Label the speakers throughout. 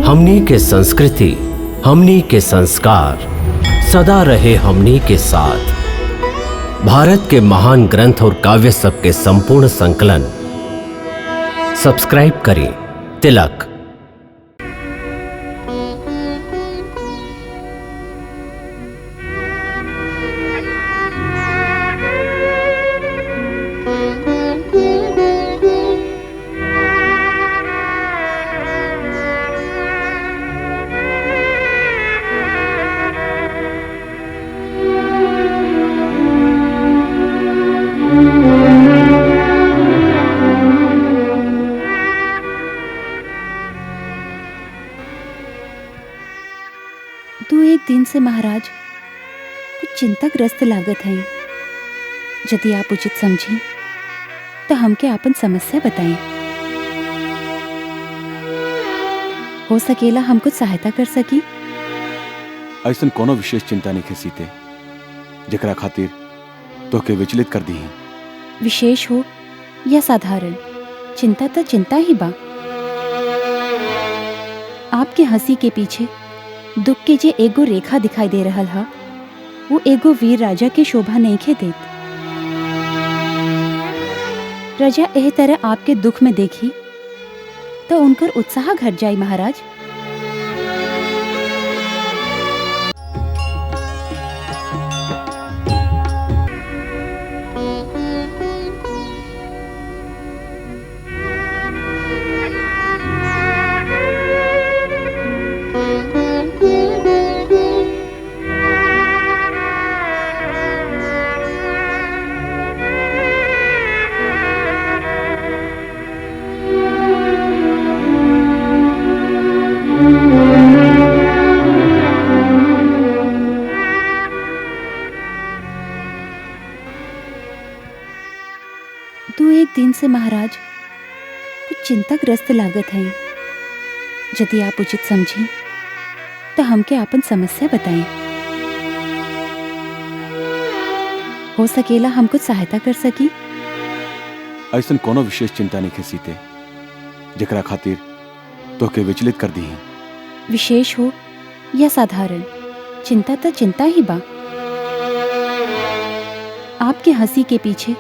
Speaker 1: हमनी के संस्कृति, हमनी के संस्कार सदा रहे हमनी के साथ। भारत के महान ग्रंथ और काव्य सब के संपूर्ण संकलन सब्सक्राइब करें तिलक।
Speaker 2: दो एक दिन से महाराज कुछ चिंताग्रस्त लागत है। यदि आप उचित समझें तो हमके आपन समस्या बताएं। हो सकेला हम कुछ सहायता कर सकी।
Speaker 3: ऐसन कोनो विशेष चिंता नहीं खे सीते जकरा खातिर तोके विचलित कर दी।
Speaker 2: विशेष हो या साधारण, चिंता तो चिंता ही बा। आपके हंसी के पीछे दुख के जे एगो रेखा दिखाई दे रहल हा, वो एगो वीर राजा के शोभा नहीं खे देत। प्रजा एह तरह आपके दुख में देखी तो उनकर उत्साह घट जाई महाराज। दो एक दिन से महाराज कुछ चिंताग्रस्त लागत है। यदि आप उचित समझें तो हमके आपन समस्या बताएं। हो सकेला हम कुछ सहायता कर सकी।
Speaker 3: ऐसन कोनो विशेष चिंता नहीं खे सीते जकरा खातिर तोके विचलित कर दी।
Speaker 2: विशेष हो या साधारण, चिंता तो चिंता ही बा। आपके हंसी के पीछे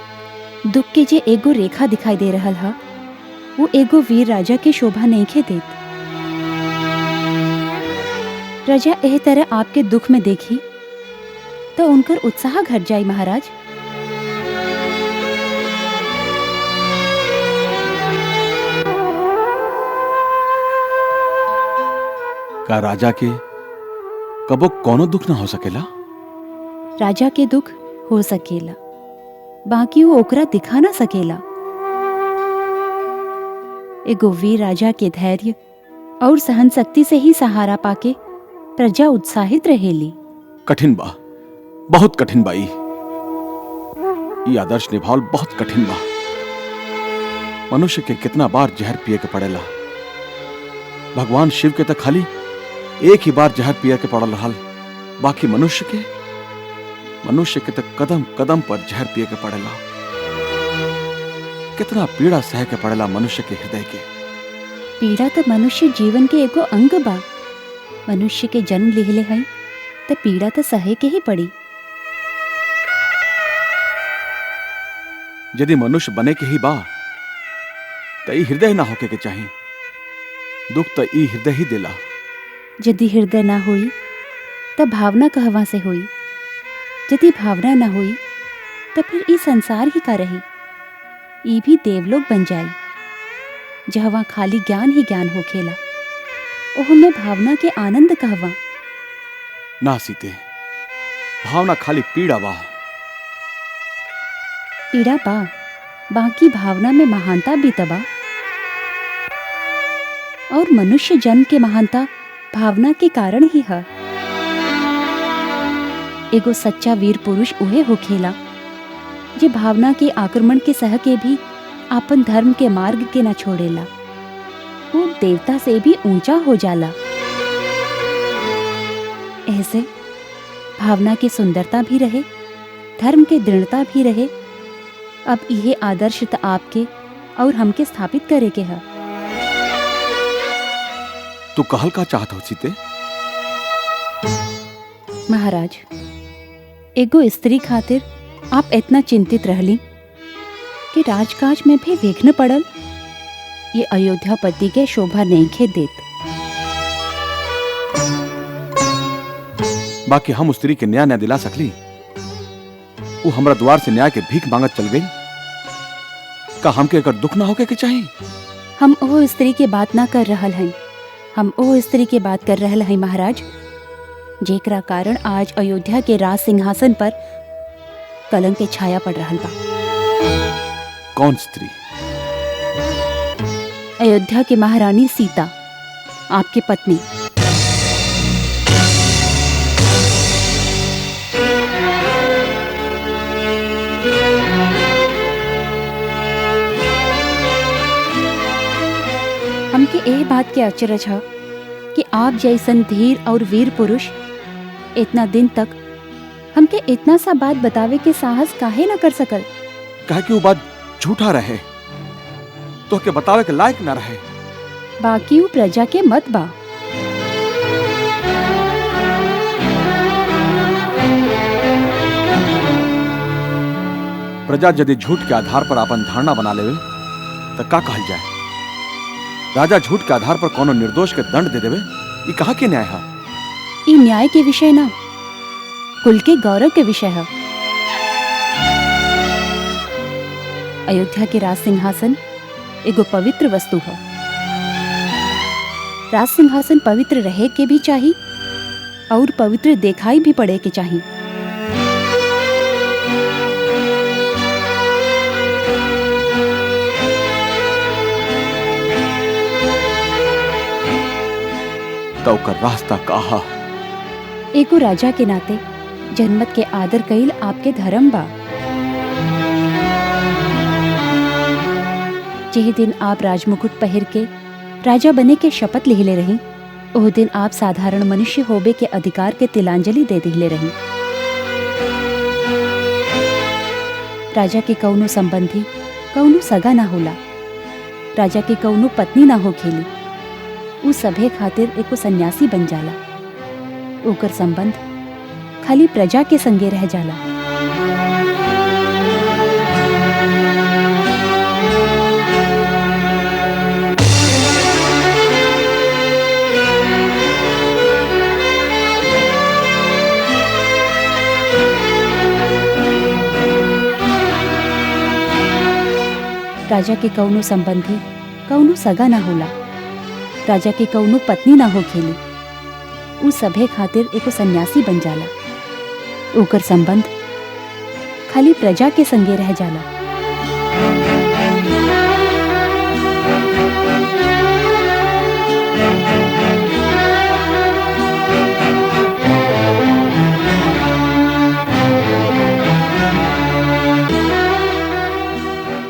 Speaker 2: दुख के जे एगो रेखा दिखाई दे रहल हा, वो एगो वीर राजा के शोभा नहीं खे देत। प्रजा एह तरह आपके दुख में देखी तो उनकर उत्साह घट जाई महाराज।
Speaker 3: का राजा के कबो कोनो दुख ना हो सकेला?
Speaker 2: राजा के दुख हो सकेला, बाकी वो ओकरा दिखा ना सकेला। एगो वीर राजा के धैर्य और सहन शक्ति से ही सहारा पाके प्रजा उत्साहित रहेली।
Speaker 3: कठिन बा, बहुत कठिन बा। ये आदर्श निभावल बहुत कठिन बा। मनुष्य के कितना बार जहर पिए के पड़ेला। भगवान शिव के तक खाली एक ही बार जहर पिए के पड़ल रहल, बाकी मनुष्य के तक कदम कदम पर जहर पिए के पड़ेला। कितना पीड़ा सह के पड़ेला मनुष्य के हृदय के।
Speaker 2: पीड़ा तो मनुष्य जीवन के एगो अंग बा। मनुष्य के जन्म लिहले है तो पीड़ा तो सहे के ही पड़ी।
Speaker 3: यदि मनुष्य बने के ही बा तो ई हृदय ना होके के चाहिए। दुख तो ई हृदय ही देला।
Speaker 2: यदि हृदय ना हुई तो भावना कहवा से हुई। यदि भावना ना हुई तो फिर ई संसार ही का रही। ई भी देवलोक बन जाई जहवा खाली ज्ञान ही ज्ञान होखेला। ओहमे भावना के आनंद कहवा।
Speaker 3: ना सीते, भावना खाली पीड़ा बा।
Speaker 2: पीड़ा बा, बाकी भावना में महानता भी तबा। और मनुष्य जन्म के महानता भावना के कारण ही है। एगो सच्चा वीर पुरुष उहे होखेला जे भावना के आक्रमण के सह के भी आपन धर्म के मार्ग के न छोड़ेला। वो देवता से भी ऊंचा हो जाला। ऐसे भावना की सुंदरता भी रहे, धर्म की दृढ़ता भी रहे। अब यह आदर्श त आपके और हमके स्थापित करे के है।
Speaker 3: तू कहल का चाहत हो सीते?
Speaker 2: महाराज, एगो स्त्री खातिर आप इतना चिंतित रहली कि राजकाज में भी विघ्न पड़ल। ये अयोध्यापति के शोभा नहीं खे देत।
Speaker 3: बाकी हम उस स्त्री के न्याय न दिला सकली। वो हमरा द्वार से न्याय के भीख मांगत चल गई। का हमके एकर दुख ना होके के चाहिए?
Speaker 2: हम ओ स्त्री के बात ना कर रहल हैं। हम ओ स्त्री के बात कर रहल हैं महाराज, जेकरा कारण आज अयोध्या के राज सिंहासन पर कलंक के छाया पड़ रहल बा।
Speaker 3: कौन स्त्री?
Speaker 2: अयोध्या की महारानी सीता, आपकी पत्नी। हमके ए बात के अचरज है कि आप जैसन धीर और वीर पुरुष इतना दिन तक हमके इतना सा बात बतावे के साहस काहे न कर सकल।
Speaker 3: कहे कि वो बात झूठा रहे तो के बतावे के लायक न रहे।
Speaker 2: बाकी वो प्रजा के मत बा।
Speaker 3: प्रजा यदि झूठ के आधार पर अपन धारणा बना लेवे तो का कहल जाए? राजा झूठ के आधार पर कोनो निर्दोष के दंड दे देवे, ये कहा के न्याय है?
Speaker 2: ये न्याय के विषय ना, कुल के गौरव के विषय है। अयोध्या के राज सिंहासन एगो पवित्र वस्तु है। राज सिंहासन पवित्र रहे के भी चाहिए और पवित्र दिखाई भी पड़े के चाहिए।
Speaker 3: तो ओकर रास्ता कहा?
Speaker 2: एगो राजा के नाते जनमत के आदर कईल आपके धर्म बा। जिस दिन आप राजमुकुट पहिर के राजा बने के शपथ लिहले रही, ओह दिन आप साधारण मनुष्य होबे के अधिकार के तिलांजलि दे दिले रही। राजा के कौनो संबंधी कौनो सगा ना होला, राजा के कौनो पत्नी ना हो खेली। उ सभे खातिर एको सन्यासी बन जाला। ओकर संबंध खाली प्रजा के संगे रह जाला। राजा के कौनो संबंधी कौनो सगा ना होला, राजा के कौनो पत्नी ना हो खेली। उ सभे खातिर एको सन्यासी बन जाला। ओकर संबंध खाली प्रजा के संगे रह जाला।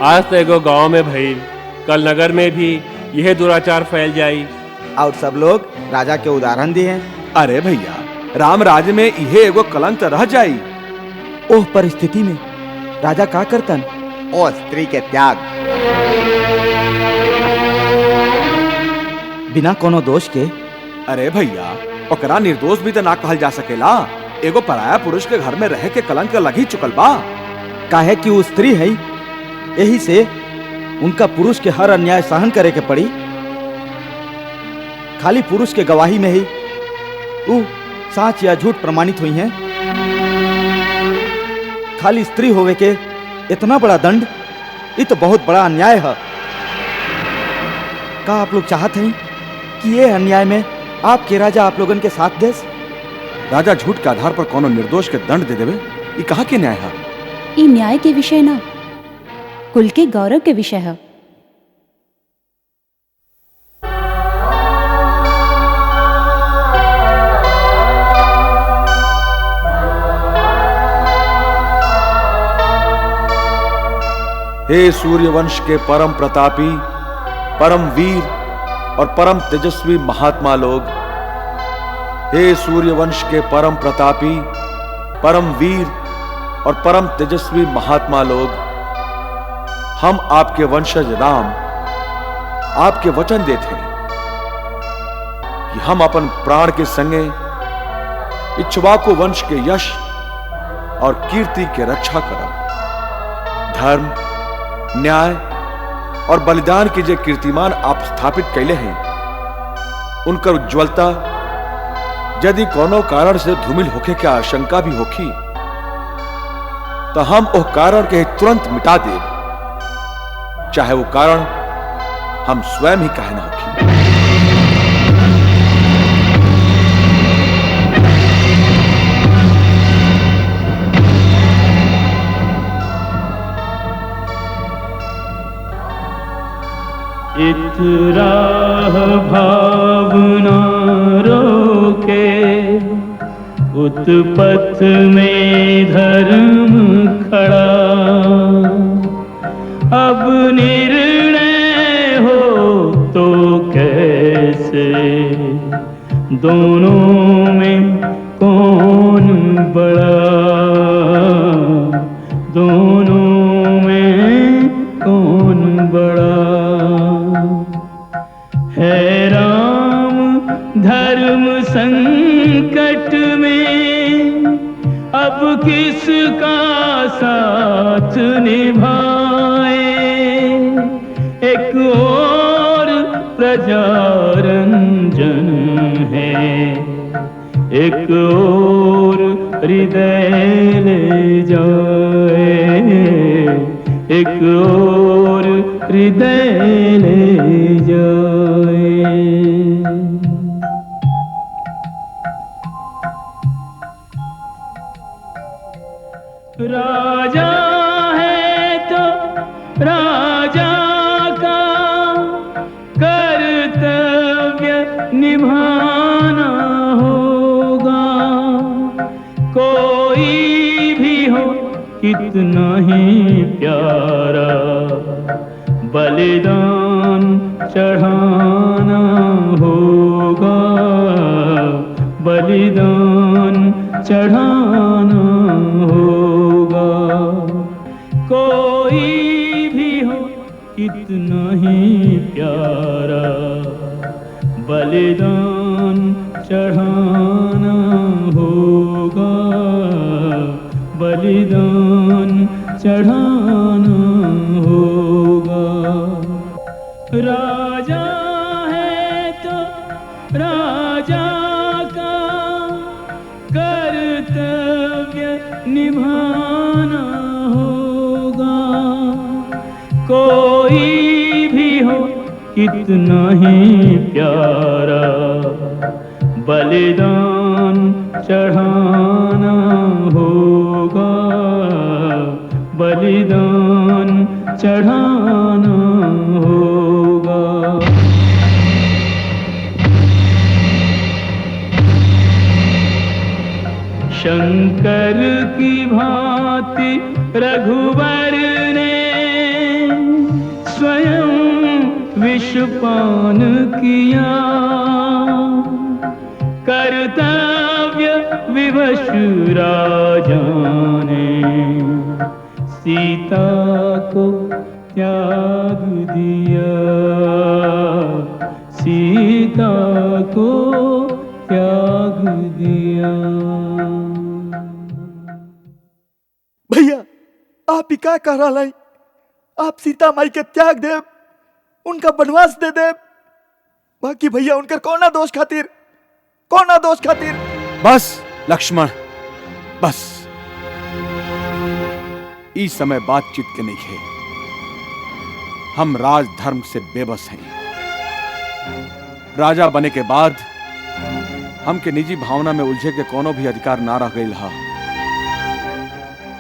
Speaker 4: आज तो एगो गांव में भइल, कल नगर में भी यह दुराचार फैल जाई
Speaker 5: और सब लोग राजा के उदाहरण दिए।
Speaker 3: अरे भैया, राम राज्य में इहे एगो कलंक रह जाई।
Speaker 5: ओह परिस्थिति में राजा का करतन? ओ स्त्री के त्याग। बिना कोनो दोष के।
Speaker 3: अरे भैया, ओकरा निर्दोष भी तो ना कहल जा सकेला। एगो पराया पुरुष के घर में रह के कलंक लग ही चुकल बा।
Speaker 5: काहे कि वो स्त्री है, यही से उनका पुरुष के हर अन्याय सहन करे के पड़ी। खाली पुरुष के गवाही में ही वो सच या झूठ प्रमाणित हुई हैं। खाली स्त्री होवे के इतना बड़ा दंड, ये तो बहुत बड़ा अन्याय है। का आप लोग चाहते हैं कि ये अन्याय में आपके राजा आप लोगन के साथ देस?
Speaker 3: राजा झूठ के आधार पर कोनो निर्दोष के दंड दे देवे, ये कहा के न्याय है?
Speaker 2: ये न्याय के विषय ना, कुल के गौरव के विषय है।
Speaker 3: हे सूर्यवंश के परम प्रतापी, परम वीर और परम तेजस्वी महात्मा लोग, हे सूर्यवंश के परम प्रतापी, परम वीर और परम तेजस्वी महात्मा लोग, हम आपके वंशज राम आपके वचन देते हैं कि हम अपन प्राण के संगे इक्ष्वाकु वंश के यश और कीर्ति के रक्षा करब। धर्म, न्याय और बलिदान के जो कीर्तिमान आप स्थापित कैले हैं, उनकर उज्ज्वलता यदि कोनो कारण से धूमिल होके के आशंका भी होखी तो हम वो कारण के तुरंत मिटा देब, चाहे वो कारण हम स्वयं ही काहे ना होखी।
Speaker 6: इतराह भावना रोके, उत्पथ में धर्म खड़ा। अब निर्णय हो तो कैसे, दोनों में कौन बड़ा, दोनों में कौन बड़ा। है राम धर्म संकट में, अब किसका साथ निभाए। एक और प्रजा रंजन है, एक और हृदय ले जाए, एक और हृदय ले जाए। राजा है तो राजा का कर्तव्य निभाना होगा। कोई भी हो कितना ही प्यारा, बलिदान चढ़ाना होगा, बलिदान चढ़ाना होगा। कोई भी हो कितना ही प्यारा, बलिदान चढ़ाना होगा, बलिदान चढ़ाना होगा। राजा है तो राजा का कर्तव्य निभाना होगा। कोई भी हो कितना ही प्यारा, बलिदान चढ़ाना होगा, बलिदान चढ़ाना होगा। शंकर की भांति रघुवर ने स्वयं विषपान किया। कर्तव्य विवश राजा ने सीता को त्याग दिया, सीता को त्याग दिया।
Speaker 7: भैया आप ही क्या कह रहा है? आप सीता माई के त्याग देव, उनका वनवास दे देव। बाकी भैया उनकर कौना दोष खातिर, कौना दोष खातिर?
Speaker 3: बस लक्ष्मण, बस इस समय बातचीत के नहीं है। हम राजधर्म से बेबस हैं। राजा बने के बाद हमके निजी भावना में उलझे के कोनो भी अधिकार ना रह गई रहा।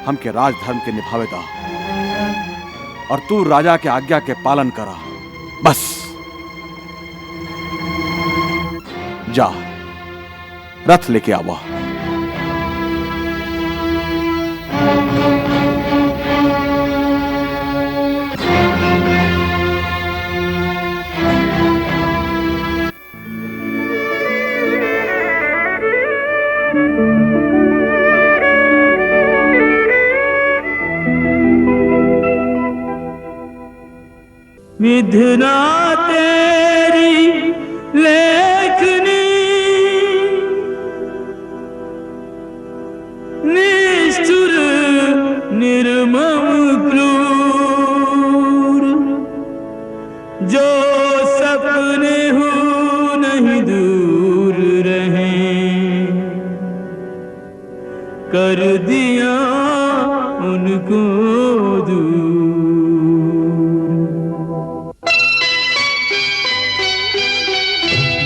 Speaker 3: हमके राजधर्म के निभावे दा और तू राजा के आज्ञा के पालन करा। बस जा, रथ लेके आवा।
Speaker 6: विधना तेरी लेखनी कर दिया उनको दूर।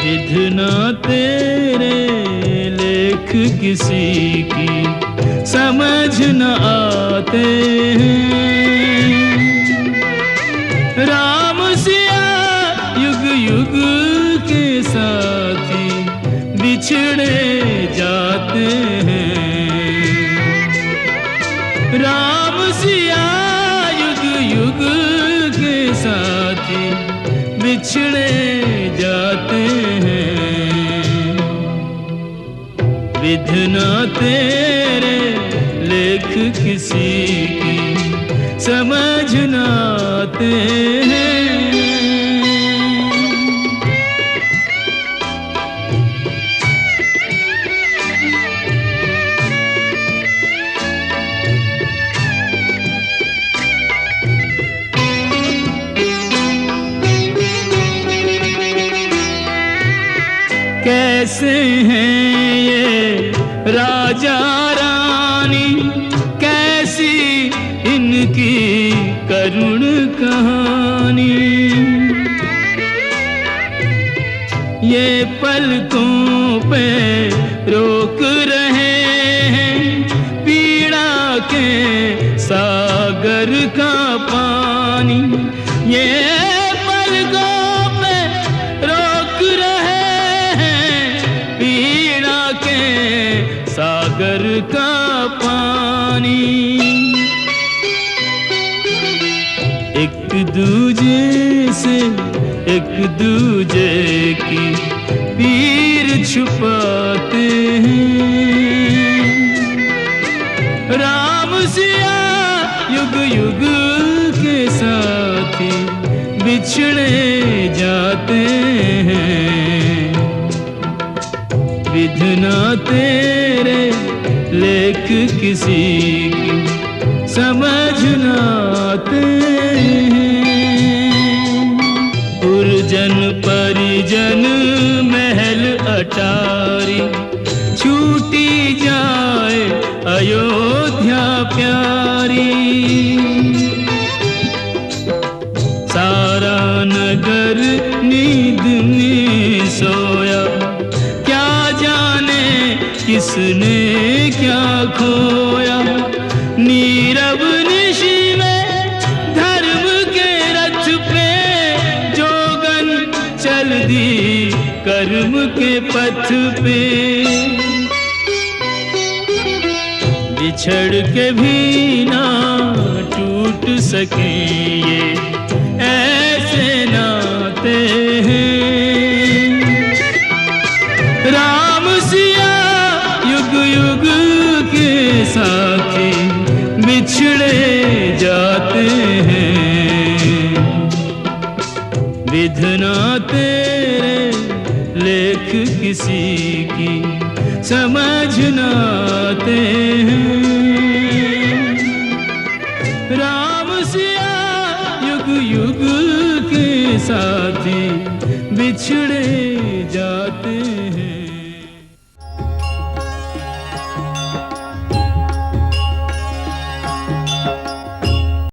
Speaker 6: विधना तेरे लेख किसी की समझ न आते हैं। राम सिया युग युग के साथी बिछड़े जाते हैं। राम सिया युग युग के साथी बिछड़े जाते हैं। विधना तेरे लेख किसी की समझ न आते हैं। कैसे हैं ये राजा रानी, कैसी इनकी करुण कहानी। ये पलकों पे रोक रहे हैं पीड़ा के सागर का पानी। ये पलकों पे रोक रहे हैं पीड़ा के सागर का पानी। एक दूजे से एक दूजे की पीर छुपाते हैं। राम सिया युग युग के साथी बिछड़े जाते हैं। विधना तेरे लेख किसी की समझ न आते हैं। पुरजन परिजन महल अटारी छूटी जाए अयोध्या प्यारी। सारा नगर नींद में सोया, क्या जाने किसने क्या खोया। नीरव निशी में धर्म के रथ पे जोगन चल दी कर्म के पथ पे। बिछड़ के भी ना टूट सके ये ऐसे नाते हैं। राम सिया युग युग के साथी बिछड़े जाते हैं। विधना तेरे लेख किसी की समझ न आते हैं। राम सिया युग युग के साथी बिछड़े